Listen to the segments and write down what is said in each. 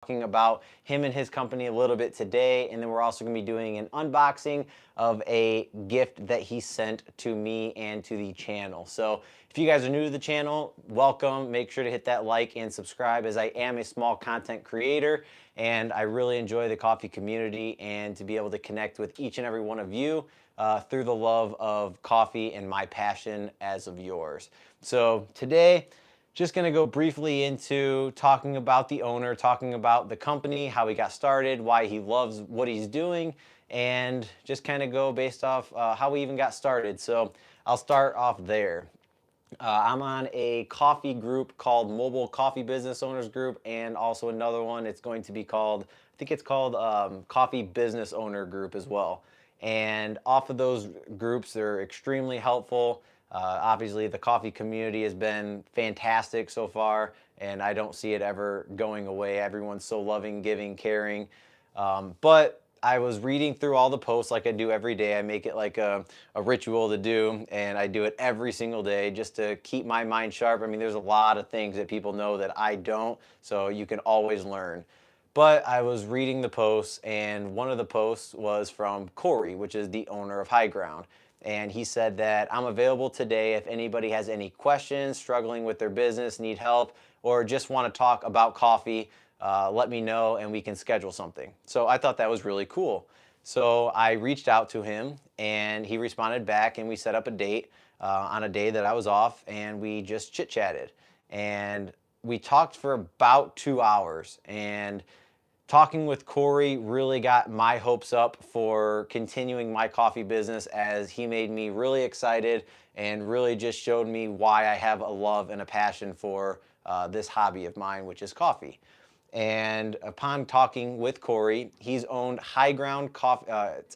talking about him and his company a little bit today, and then we're also going to be doing an unboxing of a gift that he sent to me and to the channel. So if you guys are new to the channel, welcome. Make sure to hit that like and subscribe, as I am a small content creator and I really enjoy the coffee community and to be able to connect with each and every one of you through the love of coffee and my passion as of yours. So today, just going to go briefly into talking about the owner, talking about the company, how he got started, why he loves what he's doing, and just kind of go based off how we even got started. So I'll start off there. I'm on a coffee group called Mobile Coffee Business Owners Group, and also another one. It's going to be called, I think it's called Coffee Business Owner Group as well. And off of those groups, they're extremely helpful. Obviously, the coffee community has been fantastic so far, and I don't see it ever going away. Everyone's so loving, giving, caring. But I was reading through all the posts like I do every day. I make it like a ritual to do, and I do it every single day just to keep my mind sharp. I mean, there's a lot of things that people know that I don't, so you can always learn. But I was reading the posts, and one of the posts was from Cory, which is the owner of High Ground. And he said that I'm available today if anybody has any questions, struggling with their business, need help, or just want to talk about coffee. Let me know and we can schedule something. So I thought that was really cool. So I reached out to him and he responded back, and we set up a date on a day that I was off, and we just chit chatted. And we talked for about 2 hours, and talking with Cory really got my hopes up for continuing my coffee business, as he made me really excited and really just showed me why I have a love and a passion for this hobby of mine, which is coffee. And upon talking with Cory, he's owned High Ground Cafe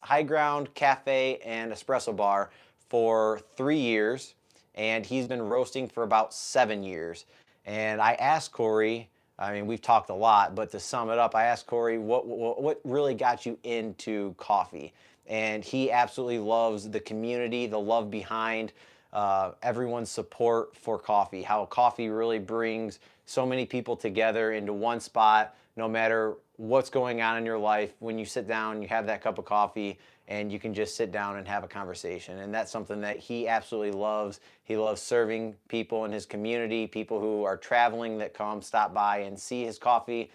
and Espresso Bar for 3 years, and he's been roasting for about 7 years. And I asked Cory, I mean, we've talked a lot, but to sum it up, I asked Cory, what really got you into coffee? And he absolutely loves the community, the love behind everyone's support for coffee, how coffee really brings so many people together into one spot, no matter what's going on in your life. When you sit down, you have that cup of coffee, and you can just sit down and have a conversation. And that's something that he absolutely loves. He loves serving people in his community, people who are traveling that come stop by and see his coffee,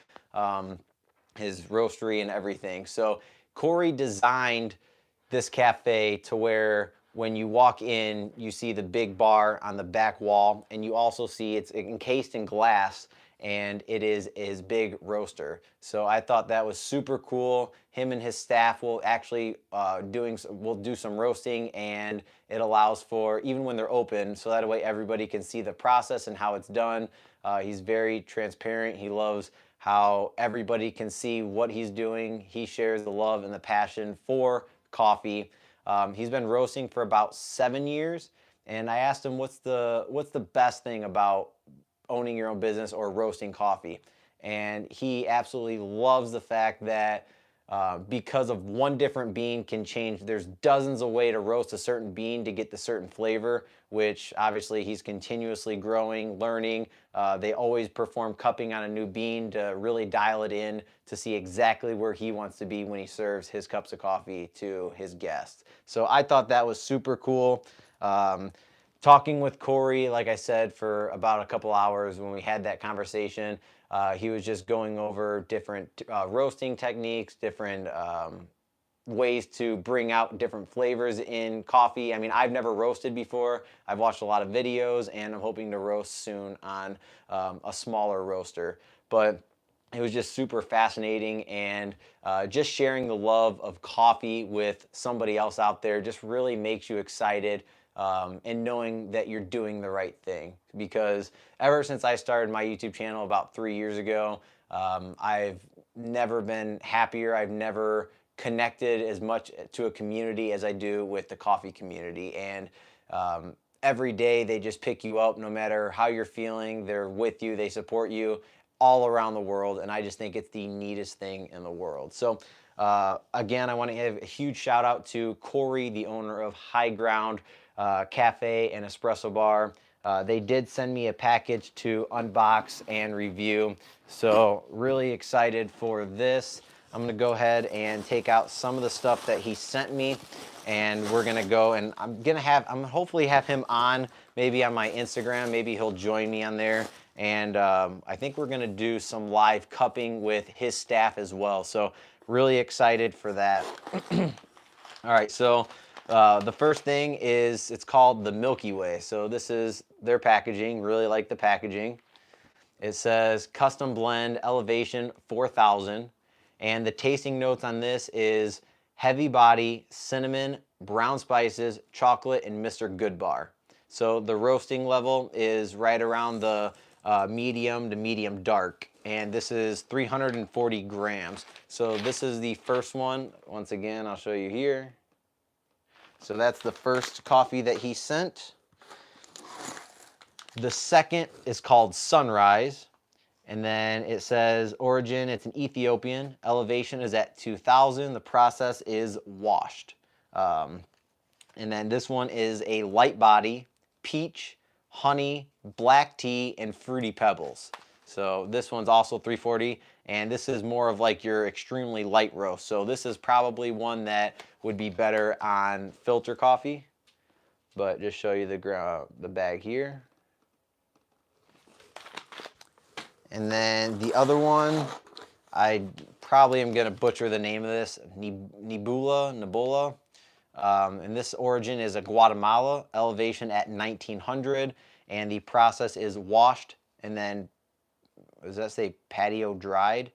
his roastery and everything. So Cory designed this cafe to where when you walk in, you see the big bar on the back wall, and you also see it's encased in glass, and it is his big roaster. So I thought that was super cool. Him and his staff will actually will do some roasting, and it allows for even when they're open, so that way everybody can see the process and how it's done. He's very transparent. He loves how everybody can see what he's doing. He shares the love and the passion for coffee. He's been roasting for about 7 years, and I asked him what's the best thing about owning your own business or roasting coffee. And he absolutely loves the fact that because of one different bean can change, there's dozens of ways to roast a certain bean to get the certain flavor, which obviously he's continuously growing, learning. They always perform cupping on a new bean to really dial it in to see exactly where he wants to be when he serves his cups of coffee to his guests. So I thought that was super cool. Talking with Cory, like I said, for about a couple hours when we had that conversation, he was just going over different roasting techniques, different ways to bring out different flavors in coffee. I mean, I've never roasted before. I've watched a lot of videos, and I'm hoping to roast soon on a smaller roaster. But it was just super fascinating, and just sharing the love of coffee with somebody else out there just really makes you excited. And knowing that you're doing the right thing. Because ever since I started my YouTube channel about 3 years ago, I've never been happier. I've never connected as much to a community as I do with the coffee community. And every day they just pick you up no matter how you're feeling. They're with you, they support you all around the world. And I just think it's the neatest thing in the world. So again, I want to give a huge shout out to Cory, the owner of High Ground Cafe and Espresso Bar. They did send me a package to unbox and review, so really excited for this. I'm gonna go ahead and take out some of the stuff that he sent me, and we're gonna go, and I'm gonna hopefully have him on, maybe on my Instagram, maybe he'll join me on there, and I think we're gonna do some live cupping with his staff as well, so really excited for that. All right, so the first thing is, it's called the Milky Way. So this is their packaging, really like the packaging. It says custom blend elevation 4000, and the tasting notes on this is heavy body, cinnamon, brown spices, chocolate, and Mr. Goodbar. So the roasting level is right around the medium to medium dark, and this is 340 grams. So this is the first one. Once again, I'll show you here. So that's the first coffee that he sent. The second is called Sunrise, and then it says origin, it's an Ethiopian. Elevation is at 2000. The process is washed. And then this one is a light body, peach, honey, black tea, and fruity pebbles. So this one's also 340, and this is more of like your extremely light roast. So this is probably one that would be better on filter coffee. But just show you the bag here. And then the other one, I probably am gonna butcher the name of this, Nebula. And this origin is a Guatemala, elevation at 1900, and the process is washed and then, does that say patio dried?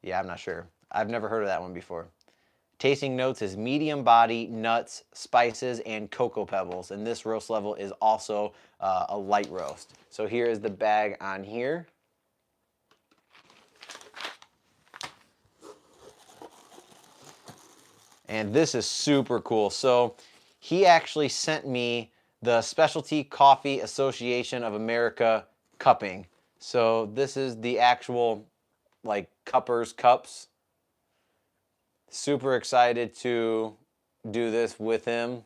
Yeah, I'm not sure. I've never heard of that one before. Tasting notes is medium body, nuts, spices, and cocoa pebbles. And this roast level is also a light roast. So here is the bag on here. And this is super cool. So he actually sent me the Specialty Coffee Association of America cupping. So this is the actual like cuppers cups. Super excited to do this with him.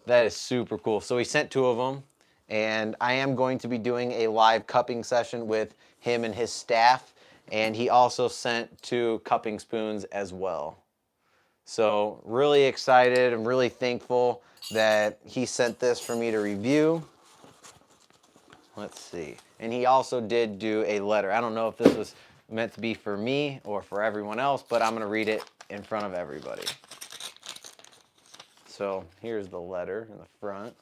That is super cool. So he sent 2 of them, and I am going to be doing a live cupping session with him and his staff, and he also sent 2 cupping spoons as well. So really excited. I'm really thankful that he sent this for me to review. Let's see. And he also did do a letter. I don't know if this was meant to be for me or for everyone else, but I'm going to read it in front of everybody. So here's the letter in the front.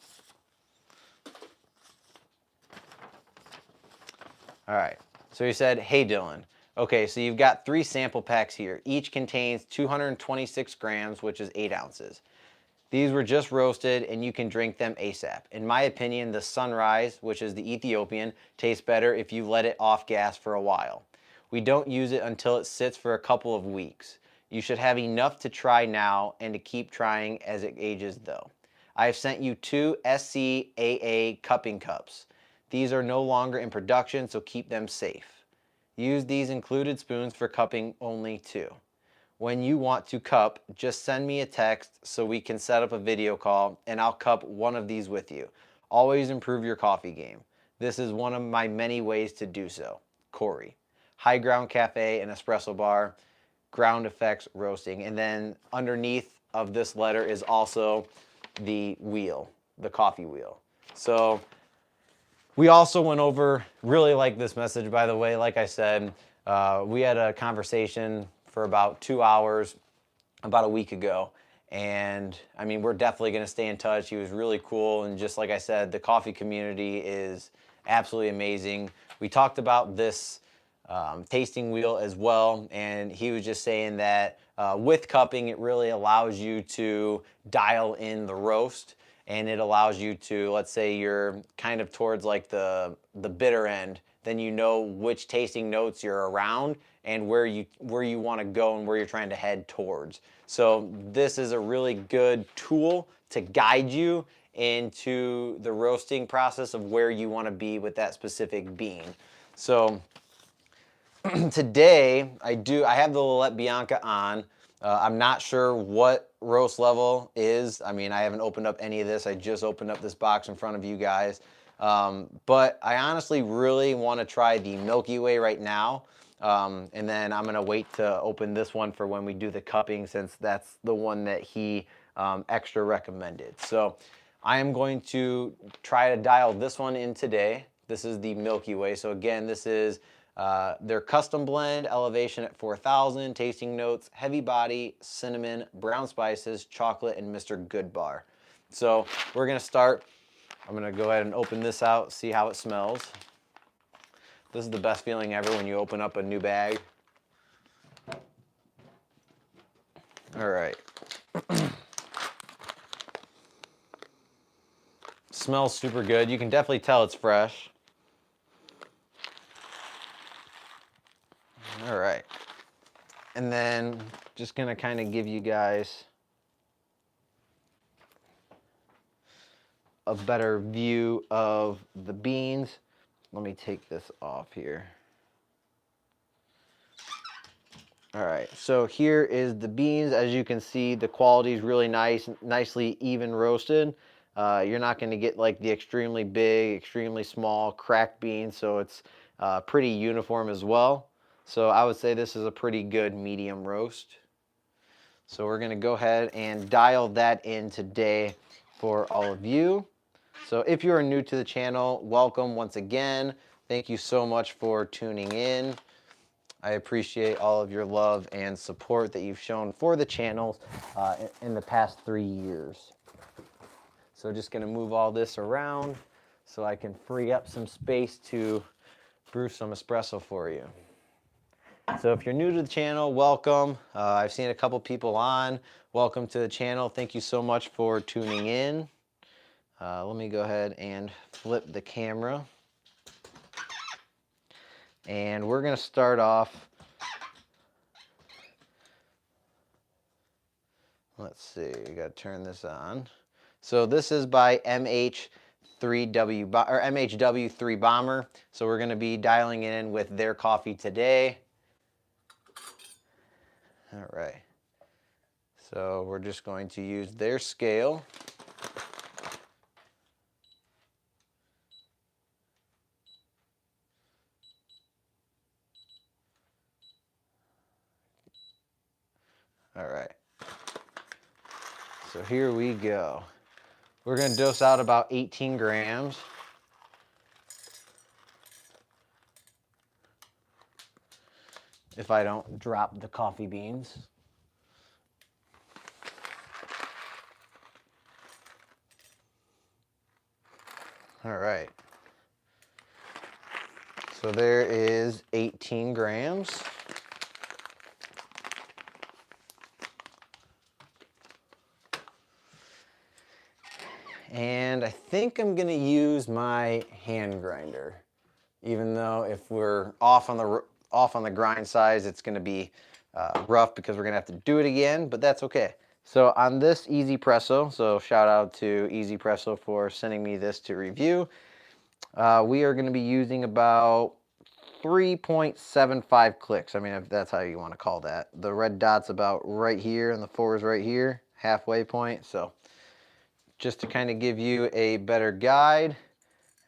All right. So he said, "Hey Dylan, okay, so you've got 3 sample packs here. Each contains 226 grams, which is 8 ounces. These were just roasted and you can drink them ASAP. In my opinion, the Sunrise, which is the Ethiopian, tastes better if you let it off gas for a while. We don't use it until it sits for a couple of weeks. You should have enough to try now and to keep trying as it ages though. I have sent you 2 SCAA cupping cups. These are no longer in production, so keep them safe. Use these included spoons for cupping only too. When you want to cup, just send me a text so we can set up a video call and I'll cup one of these with you. Always improve your coffee game. This is one of my many ways to do so. Cory. High Ground Cafe and Espresso Bar, Ground Effects Roasting." And then underneath of this letter is also the wheel, the coffee wheel. So we also went over, really like this message, by the way. Like I said, we had a conversation for about 2 hours about a week ago. And I mean, we're definitely going to stay in touch. He was really cool. And just like I said, the coffee community is absolutely amazing. We talked about this tasting wheel as well. And he was just saying that with cupping, it really allows you to dial in the roast. And it allows you to, let's say you're kind of towards like the bitter end, then you know which tasting notes you're around and where you want to go and where you're trying to head towards. So this is a really good tool to guide you into the roasting process of where you want to be with that specific bean. So today I have the Latte Bianca on, I'm not sure what roast level is. I mean, I haven't opened up any of this. I just opened up this box in front of you guys. But I honestly really want to try the Milky Way right now. And then I'm going to wait to open this one for when we do the cupping, since that's the one that he extra recommended. So I am going to try to dial this one in today. This is the Milky Way. So again, this is their custom blend, elevation at 4,000, tasting notes, heavy body, cinnamon, brown spices, chocolate, and Mr. Goodbar. So we're going to start. I'm going to go ahead and open this out, see how it smells. This is the best feeling ever when you open up a new bag. All right. Smells super good. You can definitely tell it's fresh. All right. And then just gonna kind of give you guys a better view of the beans. Let me take this off here. All right, so here is the beans. As you can see, the quality is really nice, nicely even roasted. You're not going to get like the extremely big, extremely small cracked beans, so it's pretty uniform as well. So I would say this is a pretty good medium roast. So we're going to go ahead and dial that in today for all of you. So if you are new to the channel, welcome once again. Thank you so much for tuning in. I appreciate all of your love and support that you've shown for the channel in the past 3 years. So just going to move all this around so I can free up some space to brew some espresso for you. So if you're new to the channel, welcome. I've seen a couple people on. Welcome to the channel. Thank you so much for tuning in. Let me go ahead and flip the camera. And we're going to start off. Let's see, you got to turn this on. So this is by MHW3 Bomber. So we're going to be dialing in with their coffee today. All right. So we're just going to use their scale. All right. So here we go. We're going to dose out about 18 grams. If I don't drop the coffee beans. All right. So there is 18 grams. And I think I'm going to use my hand grinder. Even though if we're off on the grind size, it's going to be rough because we're going to have to do it again, but that's okay. So on this Easy Presso, so shout out to Easy Presso for sending me this to review. We are going to be using about 3.75 clicks. I mean, if that's how you want to call that. The red dot's about right here and the 4 is right here, halfway point. So just to kind of give you a better guide,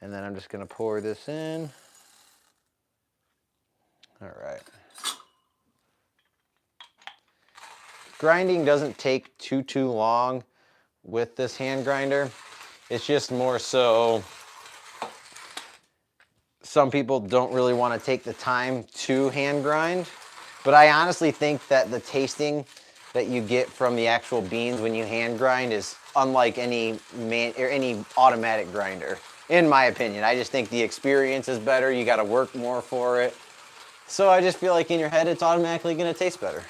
and then I'm just going to pour this in. All right. Grinding doesn't take too long with this hand grinder. It's just more so some people don't really want to take the time to hand grind, but I honestly think that the tasting that you get from the actual beans when you hand grind is unlike any automatic grinder, in my opinion. I just think the experience is better. You got to work more for it. So I just feel like in your head it's automatically going to taste better.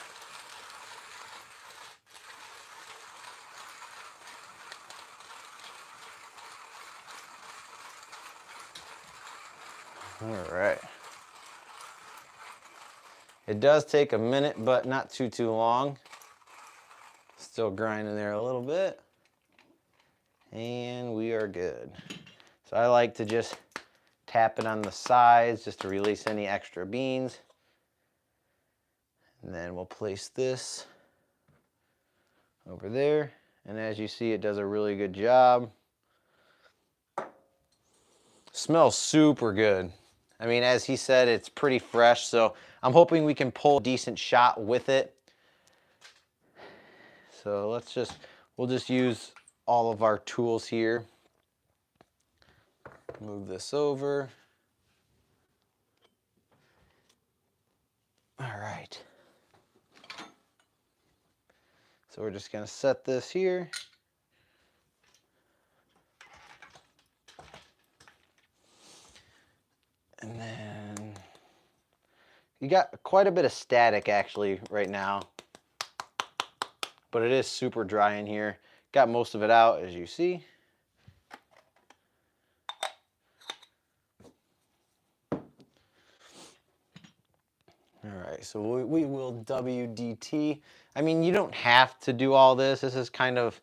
All right. It does take a minute, but not too long. Still grinding there a little bit. And we are good. So I like to just tap it on the sides just to release any extra beans. And then we'll place this over there. And as you see, it does a really good job. Smells super good. I mean, as he said, it's pretty fresh, so I'm hoping we can pull a decent shot with it. So we'll just use all of our tools here. Move this over. All right. So we're just gonna set this here. And then you got quite a bit of static actually right now, but it is super dry in here. Got most of it out, as you see. All right, so we will WDT. I mean, you don't have to do all this. This is kind of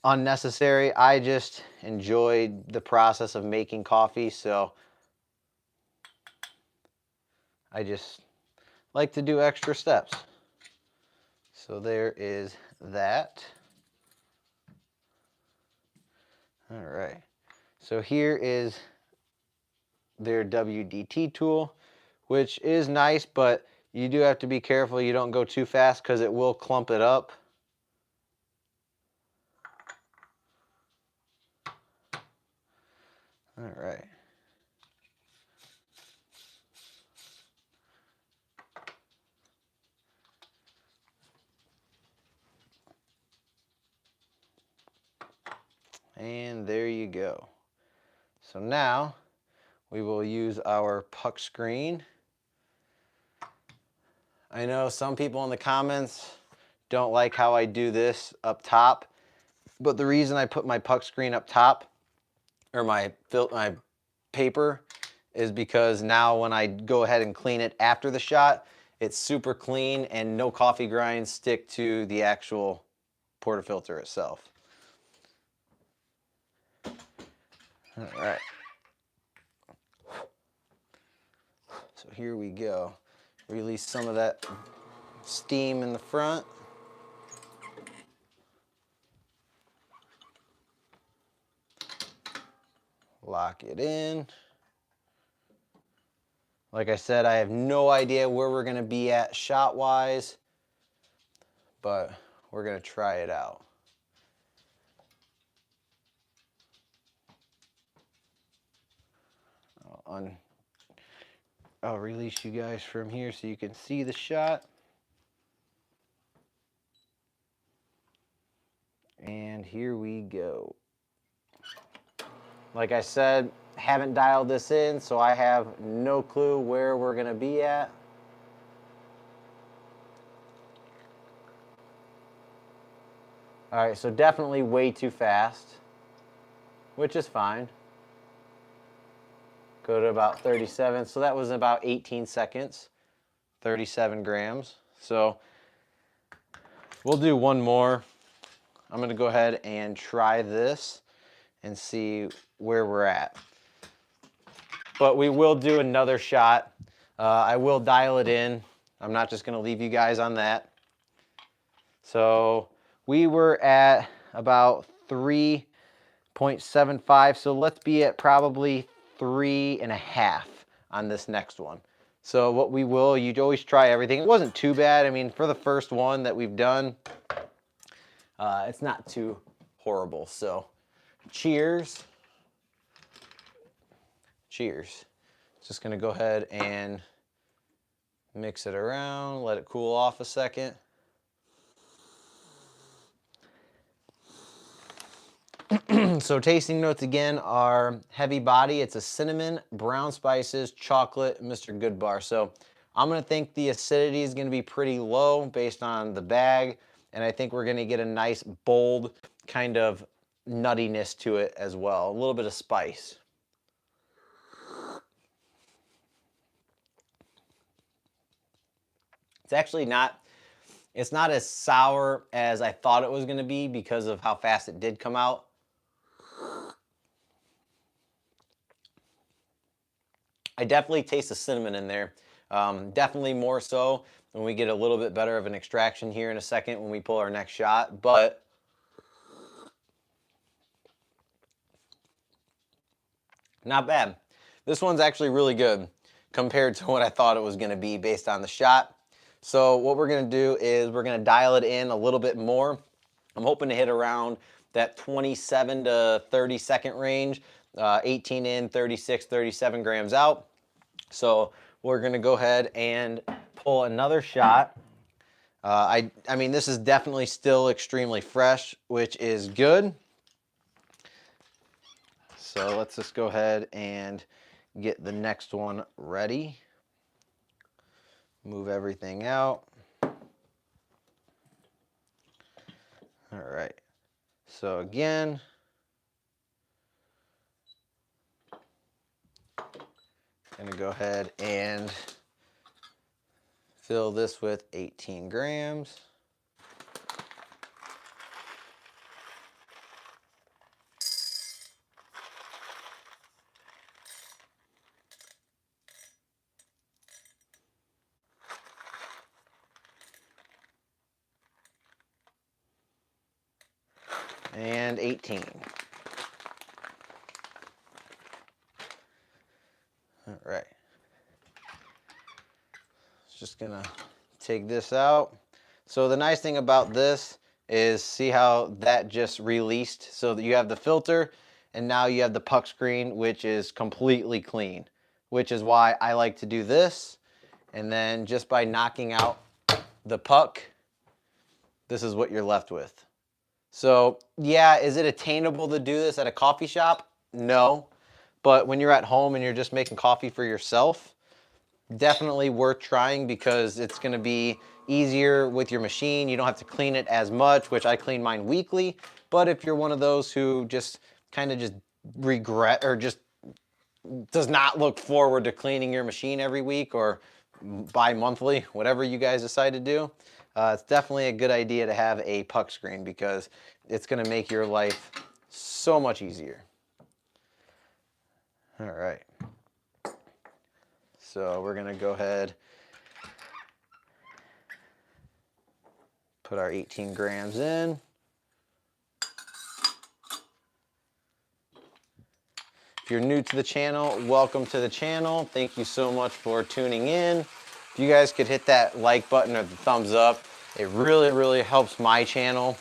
unnecessary. I just enjoyed the process of making coffee, so I just like to do extra steps. So there is that. All right. So here is their WDT tool, which is nice, but you do have to be careful you don't go too fast because it will clump it up. All right. And there you go. So now we will use our puck screen. I know some people in the comments don't like how I do this up top, but the reason I put my puck screen up top, or my paper, is because now when I go ahead and clean it after the shot, it's super clean and no coffee grinds stick to the actual portafilter itself. All right. So here we go. Release some of that steam in the front. Lock it in. Like I said, I have no idea where we're going to be at shot-wise, but we're going to try it out. I'll release you guys from here so you can see the shot. And here we go. Like I said, haven't dialed this in, so I have no clue where we're going to be at. All right, so definitely way too fast, which is fine. Go to about 37, so that was about 18 seconds, 37 grams. So we'll do one more. I'm gonna go ahead and try this and see where we're at. But we will do another shot. I will dial it in. I'm not just gonna leave you guys on that. So we were at about 3.75, so let's be at probably 3.5 on this next one. So what we will, you'd always try everything. It wasn't too bad. I mean, for the first one that we've done, it's not too horrible. So cheers. Cheers. Just gonna go ahead and mix it around, let it cool off a second. So tasting notes again are heavy body. It's a cinnamon, brown spices, chocolate, Mr. Goodbar. So I'm gonna think the acidity is gonna be pretty low based on the bag. And I think we're gonna get a nice bold kind of nuttiness to it as well. A little bit of spice. It's actually not, it's not as sour as I thought it was gonna be because of how fast it did come out. I definitely taste the cinnamon in there. Definitely more so when we get a little bit better of an extraction here in a second when we pull our next shot, but not bad. This one's actually really good compared to what I thought it was going to be based on the shot. So what we're going to do is we're going to dial it in a little bit more. I'm hoping to hit around that 27 to 30 second range, 18 in, 36, 37 grams out. So we're going to go ahead and pull another shot. I mean, this is definitely still extremely fresh, which is good. So let's just go ahead and get the next one ready. Move everything out. All right. So again, I'm gonna go ahead and fill this with 18 grams. And 18. All right. Just gonna take this out. So the nice thing about this is see how that just released, so that you have the filter and now you have the puck screen, which is completely clean, which is why I like to do this. And then just by knocking out the puck, this is what you're left with. So yeah, is it attainable to do this at a coffee shop? No. But when you're at home and you're just making coffee for yourself, definitely worth trying because it's going to be easier with your machine. You don't have to clean it as much, which I clean mine weekly. But if you're one of those who just kind of just regret or just does not look forward to cleaning your machine every week or bi-monthly, whatever you guys decide to do, it's definitely a good idea to have a puck screen because it's going to make your life so much easier. All right. So we're going to go ahead, put our 18 grams in. If you're new to the channel, welcome to the channel. Thank you so much for tuning in. If you guys could hit that like button or the thumbs up, it really, really helps my channel.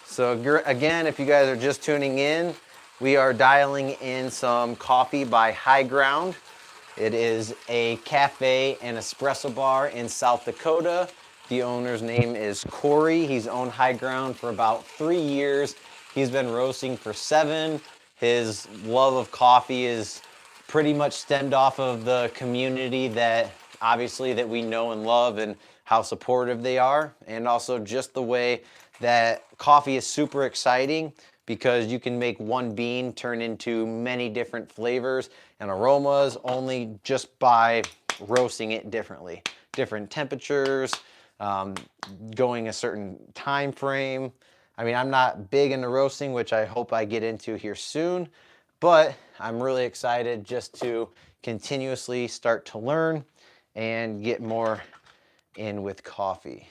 So again, if you guys are just tuning in, we are dialing in some coffee by High Ground. It is a cafe and espresso bar in South Dakota. The owner's name is Cory. He's owned High Ground for about 3 years. He's been roasting for 7. His love of coffee is pretty much stemmed off of the community that obviously that we know and love and how supportive they are, and also just the way that coffee is super exciting because you can make one bean turn into many different flavors and aromas only just by roasting it differently. Different temperatures, going a certain time frame. I mean, I'm not big into roasting, which I hope I get into here soon, but I'm really excited just to continuously start to learn and get more in with coffee.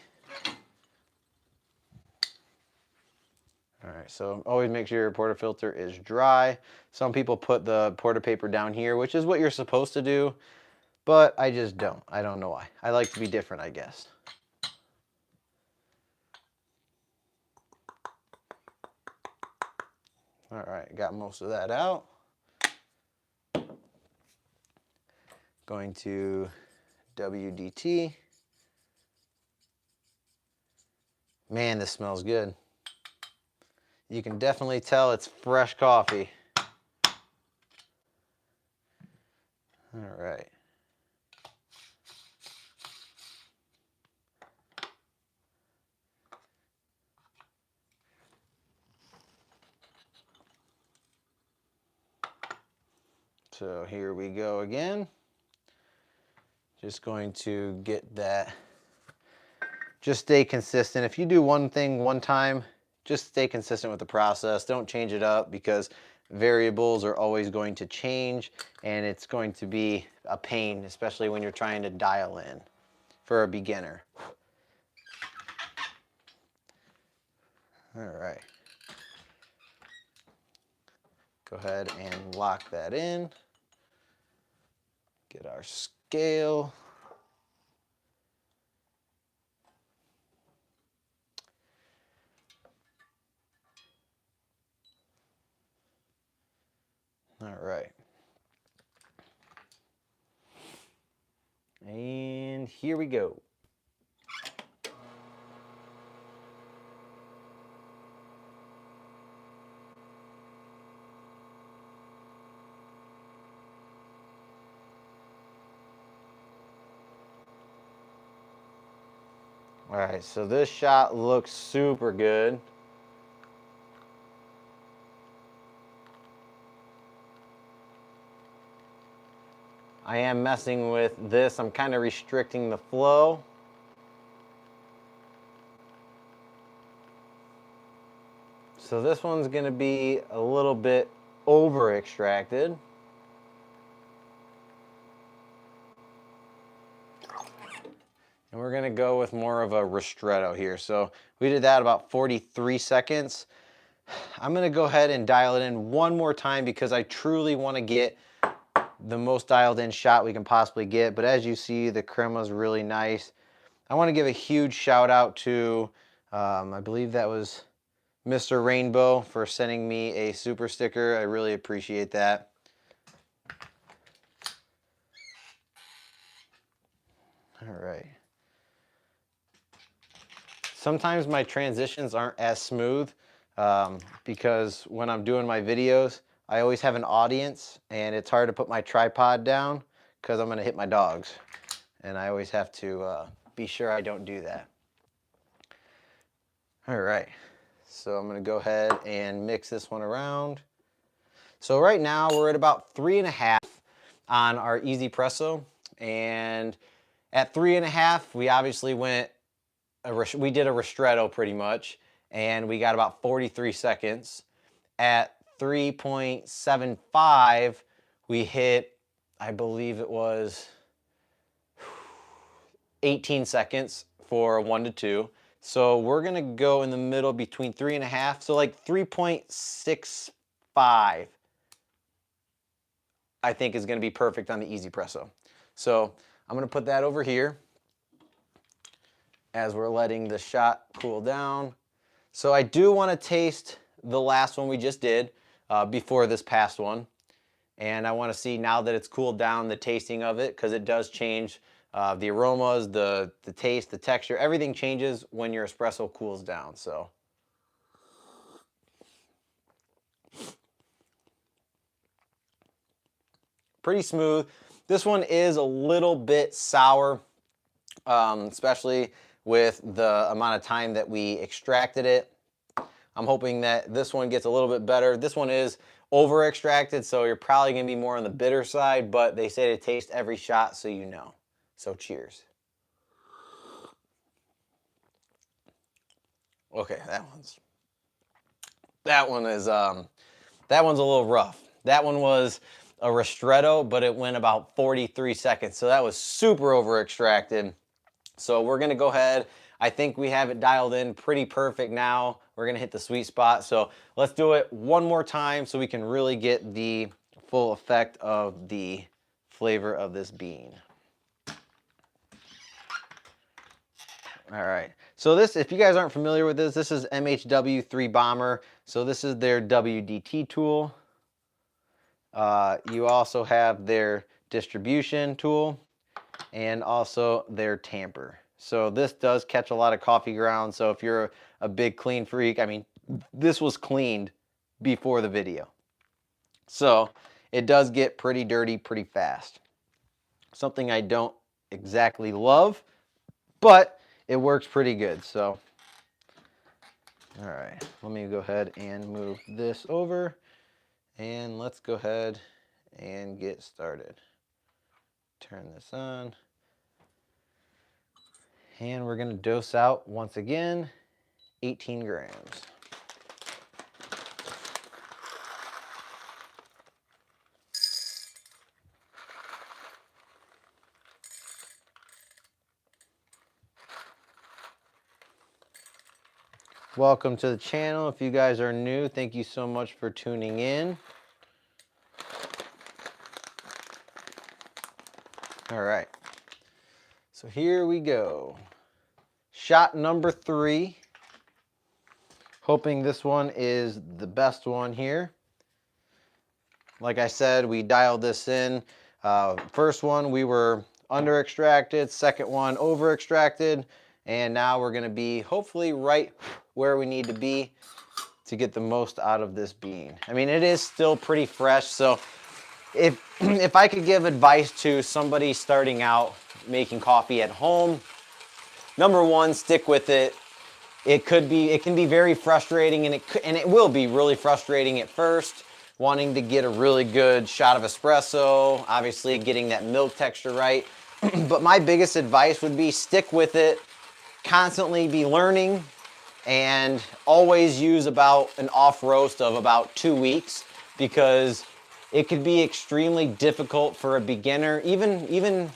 All right, so always make sure your portafilter is dry. Some people put the portapaper down here, which is what you're supposed to do, but I just don't. I don't know why. I like to be different, I guess. All right, got most of that out. Going to WDT. Man, this smells good. You can definitely tell it's fresh coffee. All right. So here we go again. Just going to get that. Just stay consistent. If you do one thing one time, just stay consistent with the process. Don't change it up because variables are always going to change, and it's going to be a pain, especially when you're trying to dial in for a beginner. All right. Go ahead and lock that in. Get our scale. All right. And here we go. All right, so this shot looks super good. I am messing with this. I'm kind of restricting the flow. So this one's going to be a little bit over extracted. And we're going to go with more of a ristretto here. So we did that about 43 seconds. I'm going to go ahead and dial it in one more time because I truly want to get the most dialed in shot we can possibly get. But as you see, the crema is really nice. I want to give a huge shout out to, I believe that was Mr. Rainbow, for sending me a super sticker. I really appreciate that. All right. Sometimes my transitions aren't as smooth because when I'm doing my videos, I always have an audience and it's hard to put my tripod down because I'm going to hit my dogs. And I always have to be sure I don't do that. All right. So I'm going to go ahead and mix this one around. So right now we're at about 3.5 on our Easy Presso. And at 3.5, we obviously we did a ristretto pretty much, and we got about 43 seconds. At 3.75, we hit, I believe it was 18 seconds for 1 to 2. So we're gonna go in the middle between 3.5, so like 3.65, I think is gonna be perfect on the Easy Presso. So I'm gonna put that over here as we're letting the shot cool down. So I do want to taste the last one we just did before this past one. And I want to see, now that it's cooled down, the tasting of it, because it does change the aromas, the taste, the texture. Everything changes when your espresso cools down. So pretty smooth. This one is a little bit sour, especially with the amount of time that we extracted it. I'm hoping that this one gets a little bit better. This one is over extracted, so you're probably gonna be more on the bitter side, but they say to taste every shot so you know. So cheers. Okay, that one's a little rough. That one was a ristretto, but it went about 43 seconds. So that was super over extracted. So we're gonna go ahead. I think we have it dialed in pretty perfect now. We're gonna hit the sweet spot. So let's do it one more time so we can really get the full effect of the flavor of this bean. All right, so this, if you guys aren't familiar with this is MHW 3 Bomber. So this is their WDT tool. You also have their distribution tool and also their tamper. So this does catch a lot of coffee grounds. So if you're a big clean freak, I mean, this was cleaned before the video. So it does get pretty dirty pretty fast. Something I don't exactly love, but it works pretty good. So, all right, let me go ahead and move this over and let's go ahead and get started. Turn this on. And we're gonna dose out once again, 18 grams. Welcome to the channel. If you guys are new, thank you so much for tuning in. All right, so here we go. Shot number 3. Hoping this one is the best one here. Like I said, we dialed this in. First one, we were under extracted. Second one, over extracted. And now we're gonna be hopefully right where we need to be to get the most out of this bean. I mean, it is still pretty fresh, so if I could give advice to somebody starting out making coffee at home, number one, stick with it. It can be very frustrating, and it will be really frustrating at first, wanting to get a really good shot of espresso, obviously getting that milk texture right. But my biggest advice would be stick with it, constantly be learning, and always use about an off roast of about 2 weeks, because it could be extremely difficult for a beginner, even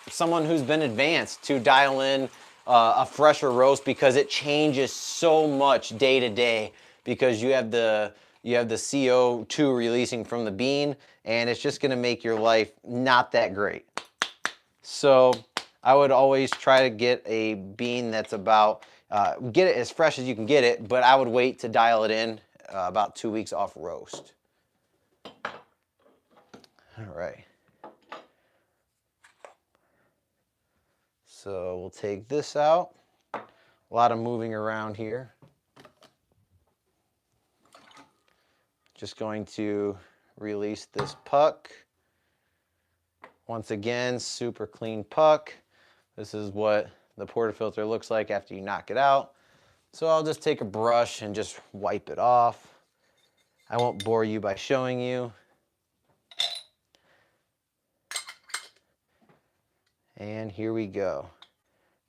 someone who's been advanced, to dial in a fresher roast, because it changes so much day to day, because you have the CO2 releasing from the bean, and it's just gonna make your life not that great. So I would always try to get a bean that's about, get it as fresh as you can get it, but I would wait to dial it in about 2 weeks off roast. All right. So we'll take this out. A lot of moving around here. Just going to release this puck. Once again, super clean puck. This is what the portafilter looks like after you knock it out. So I'll just take a brush and just wipe it off. I won't bore you by showing you. And here we go.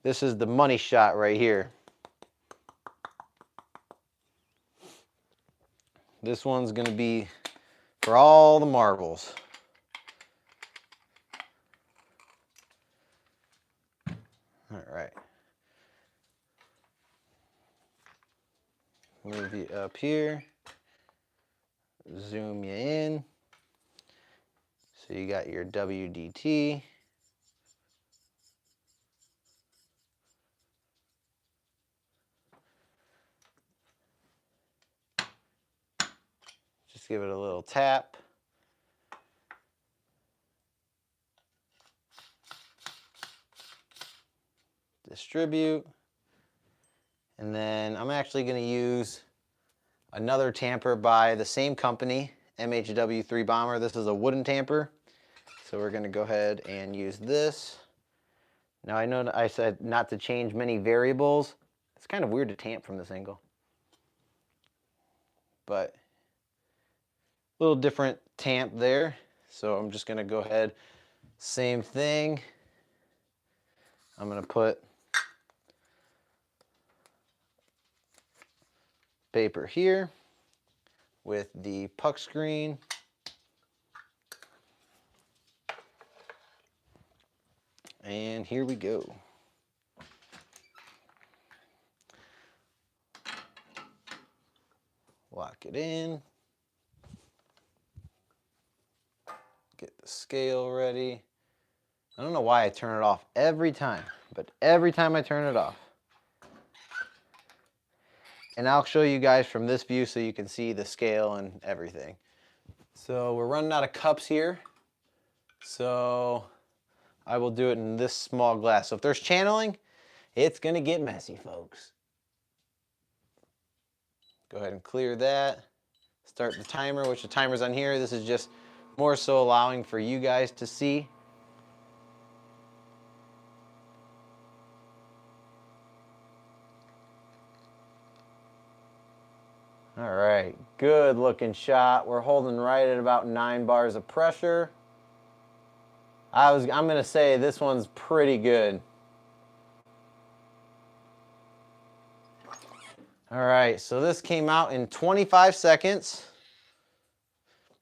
This is the money shot right here. This one's gonna be for all the marbles. All right. Move you up here. Zoom you in. So you got your WDT. Just give it a little tap. Distribute. And then I'm actually going to use another tamper by the same company, MHW3 Bomber. This is a wooden tamper. So we're going to go ahead and use this. Now I know I said not to change many variables. It's kind of weird to tamp from this angle. But a little different tamp there. So I'm just going to go ahead, same thing. I'm going to put paper here with the puck screen. And here we go. Lock it in. Get the scale ready. I don't know why I turn it off every time, but every time I turn it off. And I'll show you guys from this view so you can see the scale and everything. So we're running out of cups here. So I will do it in this small glass. So if there's channeling, it's gonna get messy, folks. Go ahead and clear that. Start the timer, which the timer's on here. This is just more so allowing for you guys to see. All right, good looking shot. We're holding right at about 9 bars of pressure. I'm gonna say this one's pretty good. All right, so this came out in 25 seconds.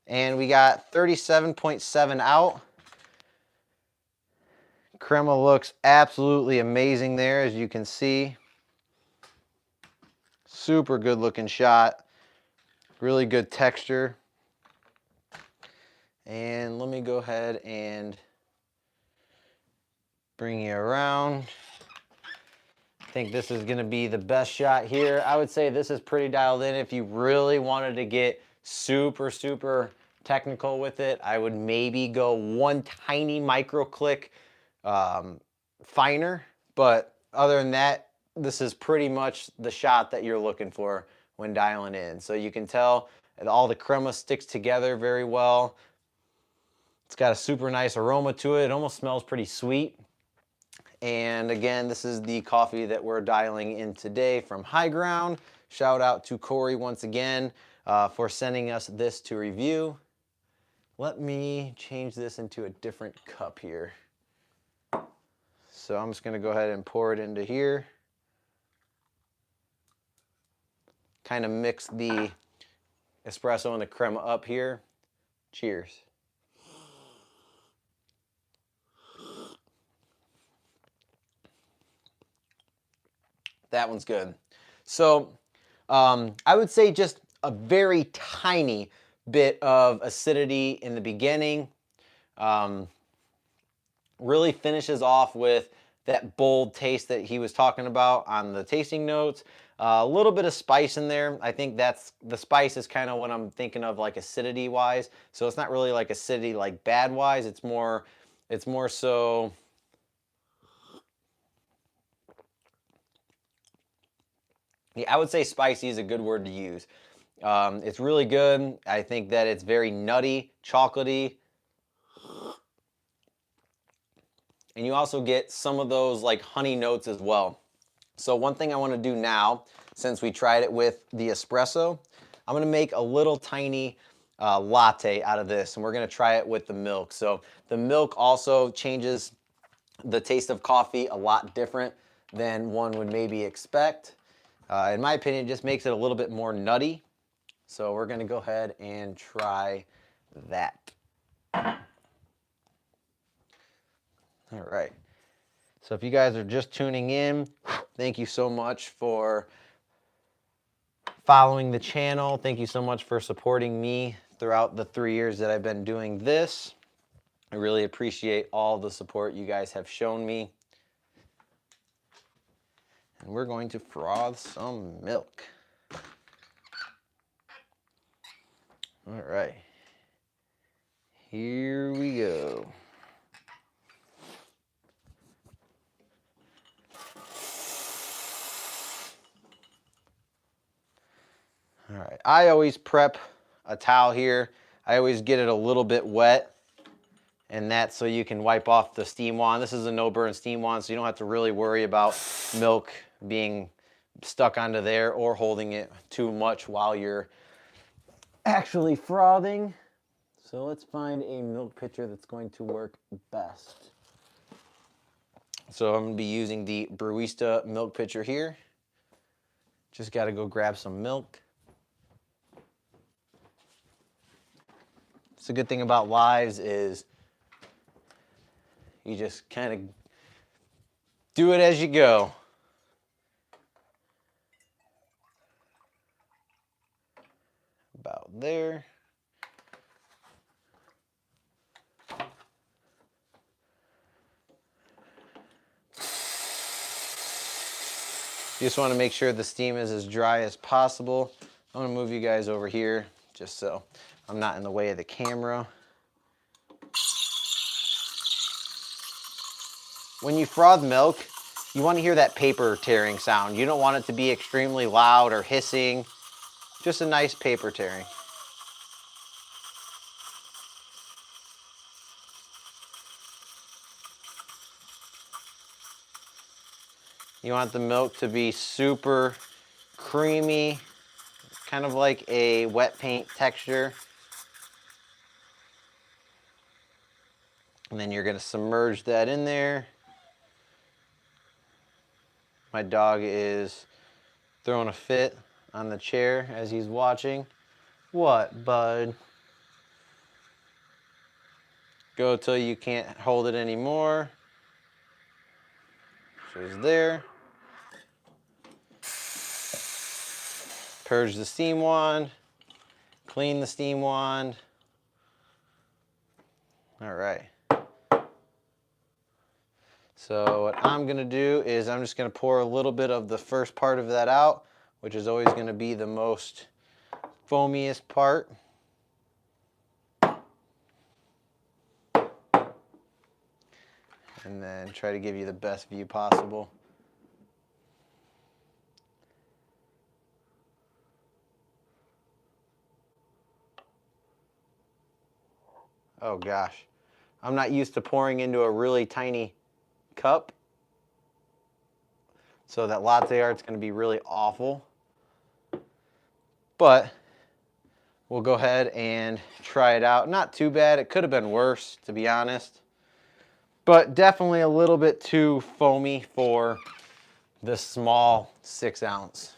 And we got 37.7 out. Crema looks absolutely amazing there, as you can see. Super good looking shot. Really good texture. And let me go ahead and bring you around. I think this is gonna be the best shot here. I would say this is pretty dialed in. If you really wanted to get super technical with it, I would maybe go one tiny micro click finer. But other than that, this is pretty much the shot that you're looking for when dialing in. So you can tell that all the crema sticks together very well. It's got a super nice aroma to it. It almost smells pretty sweet. And again, this is the coffee that we're dialing in today from High Ground. Shout out to Cory once again for sending us this to review. Let me change this into a different cup here. So I'm just gonna go ahead and pour it into here. Kind of mix the espresso and the crema up here. Cheers. That one's good. So I would say just a very tiny bit of acidity in the beginning. Really finishes off with that bold taste that he was talking about on the tasting notes. A little bit of spice in there. I think that's the spice is kind of what I'm thinking of, like acidity wise. So it's not really like acidity like bad wise. It's more so. Yeah, I would say spicy is a good word to use. It's really good. I think that it's very nutty, chocolatey. And you also get some of those like honey notes as well. So one thing I want to do now, since we tried it with the espresso, I'm going to make a little tiny latte out of this. And we're going to try it with the milk. So the milk also changes the taste of coffee a lot different than one would maybe expect. In my opinion, it just makes it a little bit more nutty. So we're gonna go ahead and try that. All right. So if you guys are just tuning in, thank you so much for following the channel. Thank you so much for supporting me throughout the 3 years that I've been doing this. I really appreciate all the support you guys have shown me. And we're going to froth some milk. All right, here we go. All right, I always prep a towel here. I always get it a little bit wet, and that's so you can wipe off the steam wand. This is a no-burn steam wand, so you don't have to really worry about milk being stuck onto there or holding it too much while you're actually frothing. So let's find a milk pitcher that's going to work best. So I'm going to be using the Brewista milk pitcher here. Just got to go grab some milk. So the good thing about lives is you just kind of do it as you go. About there. You just want to make sure the steam is as dry as possible. I'm going to move you guys over here just so I'm not in the way of the camera. When you froth milk, you want to hear that paper tearing sound. You don't want it to be extremely loud or hissing. Just a nice paper tearing. You want the milk to be super creamy, kind of like a wet paint texture. And then you're going to submerge that in there. My dog is throwing a fit on the chair as he's watching. What, bud? Go till you can't hold it anymore. So he's there. Purge the steam wand, clean the steam wand. All right. So what I'm gonna do is I'm just gonna pour a little bit of the first part of that out, which is always gonna be the most foamiest part. And then try to give you the best view possible. Oh gosh, I'm not used to pouring into a really tiny cup, so that latte art's going to be really awful. But we'll go ahead and try it out. Not too bad. It could have been worse, to be honest, but definitely a little bit too foamy for the small 6 ounce.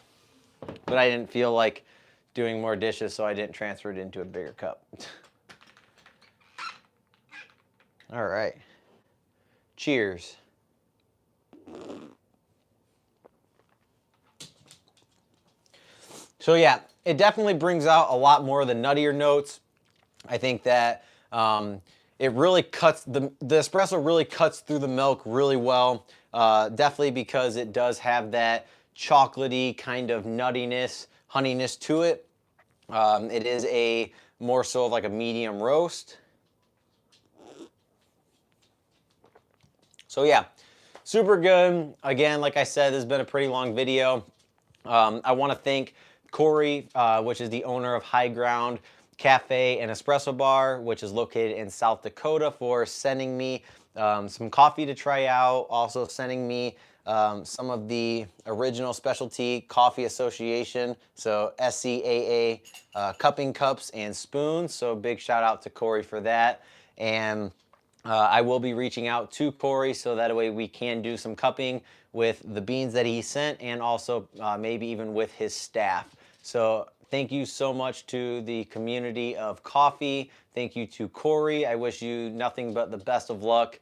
But I didn't feel like doing more dishes, so I didn't transfer it into a bigger cup. All right. Cheers. So yeah, it definitely brings out a lot more of the nuttier notes. I think that it really cuts, the espresso really cuts through the milk really well. Definitely because it does have that chocolatey kind of nuttiness, honeyness to it. It is a more so of like a medium roast. So yeah, super good. Again, like I said, this has been a pretty long video. I want to thank Cory, which is the owner of High Ground Cafe and Espresso Bar, which is located in South Dakota, for sending me some coffee to try out, also sending me some of the original Specialty Coffee Association, so SCAA cupping cups and spoons. So big shout out to Cory for that. And I will be reaching out to Cory so that way we can do some cupping with the beans that he sent, and also maybe even with his staff. So thank you so much to the community of coffee. Thank you to Cory. I wish you nothing but the best of luck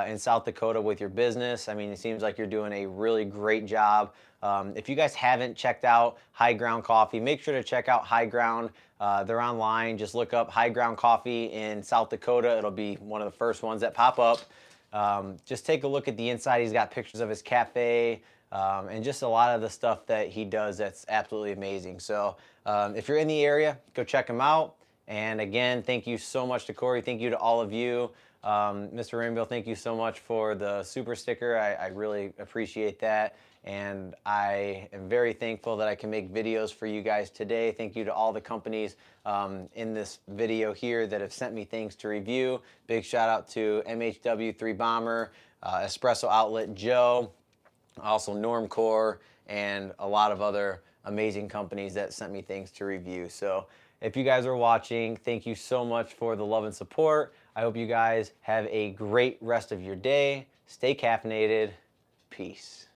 in South Dakota with your business. I mean, it seems like you're doing a really great job. If you guys haven't checked out High Ground Coffee, make sure to check out High Ground. They're online. Just look up High Ground Coffee in South Dakota. It'll be one of the first ones that pop up. Just take a look at the inside. He's got pictures of his cafe and just a lot of the stuff that he does that's absolutely amazing. So if you're in the area, go check him out. And again, thank you so much to Cory. Thank you to all of you. Mr. Rainbow, thank you so much for the super sticker. I really appreciate that. And I am very thankful that I can make videos for you guys today. Thank you to all the companies in this video here that have sent me things to review. Big shout out to MHW 3 Bomber, Espresso Outlet Joe, also Normcore, and a lot of other amazing companies that sent me things to review. So if you guys are watching, thank you so much for the love and support. I hope you guys have a great rest of your day. Stay caffeinated. Peace.